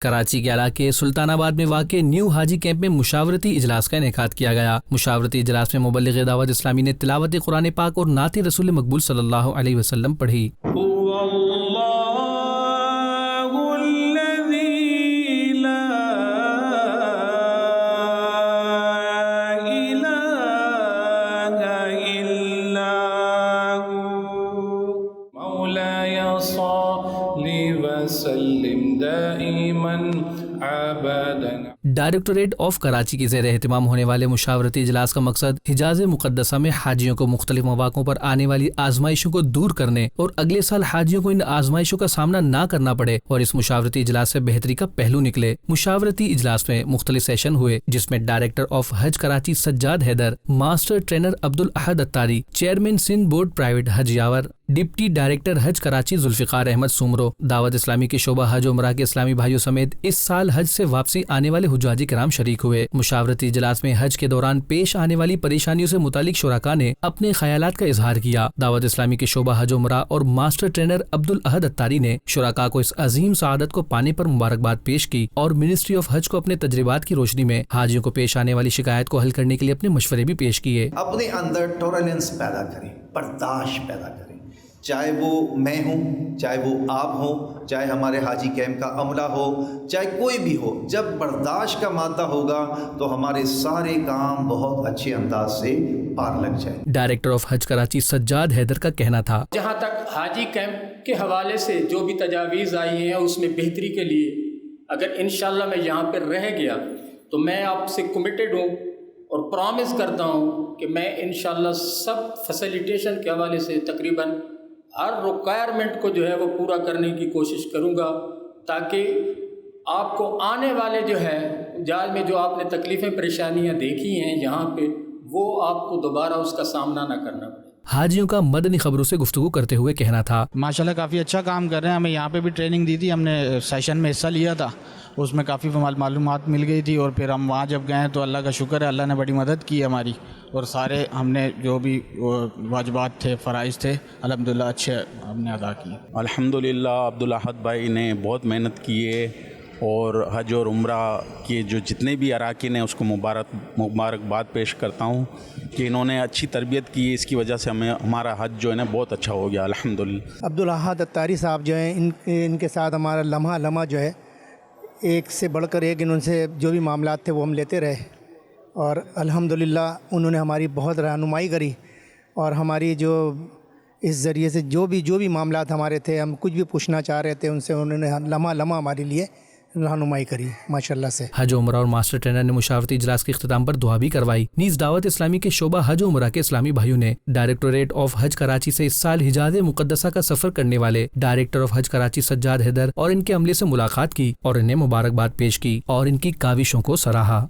کراچی کے علاقے سلطان آباد میں واقع نیو حاجی کیمپ میں مشاورتی اجلاس کا انعقاد کیا گیا۔ مشاورتی اجلاس میں مبلغ دعوت اسلامی نے تلاوت قرآن پاک اور نعت رسول مقبول صلی اللہ علیہ وسلم پڑھی۔ ڈائریکٹوریٹ آف کراچی کے زیر اہتمام ہونے والے مشاورتی اجلاس کا مقصد حجاز مقدسہ میں حاجیوں کو مختلف مواقعوں پر آنے والی آزمائشوں کو دور کرنے اور اگلے سال حاجیوں کو ان آزمائشوں کا سامنا نہ کرنا پڑے اور اس مشاورتی اجلاس سے بہتری کا پہلو نکلے۔ مشاورتی اجلاس میں مختلف سیشن ہوئے جس میں ڈائریکٹر آف حج Karachi Sajjad Haider, master trainer Abdul Ahad Atari, chairman Sindh board private حج یاور، ڈپٹی ڈائریکٹر حج کراچی ذوالفقار احمد سومرو، دعوت اسلامی کے شعبہ حج عمرہ کے اسلامی بھائیوں سمیت اس سال حج سے واپسی آنے والے حجاجی کرام شریک ہوئے۔ مشاورتی اجلاس میں حج کے دوران پیش آنے والی پریشانیوں سے متعلق شرکاء نے اپنے خیالات کا اظہار کیا۔ دعوت اسلامی کے شعبہ حج عمرہ اور ماسٹر ٹرینر عبدالاحد اتاری نے شرکاء کو اس عظیم سعادت کو پانے پر مبارکباد پیش کی اور منسٹری آف حج کو اپنے تجربات کی روشنی میں حاجیوں کو پیش آنے والی شکایت کو حل کرنے کے لیے اپنے مشورے بھی پیش کیے۔ اپنے اندر ٹولرنس پیدا کریں، برداشت پیدا کریں، چاہے وہ میں ہوں، چاہے وہ آپ ہوں، چاہے ہمارے حاجی کیمپ کا عملہ ہو، چاہے کوئی بھی ہو۔ جب برداشت کا مادہ ہوگا تو ہمارے سارے کام بہت اچھے انداز سے پار لگ جائیں۔ ڈائریکٹر آف حج کراچی سجاد حیدر کا کہنا تھا، جہاں تک حاجی کیمپ کے حوالے سے جو بھی تجاویز آئی ہیں اس میں بہتری کے لیے اگر انشاءاللہ میں یہاں پر رہ گیا تو میں آپ سے کمیٹڈ ہوں اور پرامس کرتا ہوں کہ میں انشاءاللہ سب فیسیلیٹیشن کے حوالے سے تقریباً ہر ریکوائرمنٹ کو جو ہے وہ پورا کرنے کی کوشش کروں گا تاکہ آپ کو آنے والے جو ہے جہاز میں جو آپ نے تکلیفیں پریشانیاں دیکھی ہیں یہاں پہ وہ آپ کو دوبارہ اس کا سامنا نہ کرنا پڑے۔ حاجیوں کا مدنی خبروں سے گفتگو کرتے ہوئے کہنا تھا، ماشاءاللہ کافی اچھا کام کر رہے ہیں۔ ہمیں یہاں پہ بھی ٹریننگ دی تھی، ہم نے سیشن میں حصہ لیا تھا، اس میں کافی معلومات مل گئی تھی اور پھر ہم وہاں جب گئے تو اللہ کا شکر ہے، اللہ نے بڑی مدد کی ہماری اور سارے ہم نے جو بھی واجبات تھے، فرائض تھے، الحمدللہ اچھے ہم نے ادا کیے۔ الحمدللہ عبدالاحد بھائی نے بہت محنت کی ہے اور حج اور عمرہ کے جو جتنے بھی اراکین ہیں اس کو مبارکباد پیش کرتا ہوں کہ انہوں نے اچھی تربیت کی ہے، اس کی وجہ سے ہمارا حج جو ہے نا بہت اچھا ہو گیا الحمدللہ۔ عبدالاحد اتاری صاحب جو ہیں ان کے ساتھ ہمارا لمحہ جو ہے ایک سے بڑھ کر ایک، ان سے جو بھی معاملات تھے وہ ہم لیتے رہے اور الحمدللہ انہوں نے ہماری بہت رہنمائی کری اور ہماری جو اس ذریعے سے جو بھی معاملات ہمارے تھے، ہم کچھ بھی پوچھنا چاہ رہے تھے ان سے، انہوں نے لمحہ ہمارے لیے رہنمائی کری ماشاءاللہ سے۔ حج عمرہ اور ماسٹر ٹرینر نے مشاورتی اجلاس کے اختتام پر دعا بھی کروائی۔ نیز دعوت اسلامی کے شعبہ حج عمرہ کے اسلامی بھائیوں نے ڈائریکٹوریٹ آف حج کراچی سے اس سال حجاز مقدسہ کا سفر کرنے والے ڈائریکٹر آف حج کراچی سجاد حیدر اور ان کے عملے سے ملاقات کی اور انہیں مبارکباد پیش کی اور ان کی کاوشوں کو سراہا۔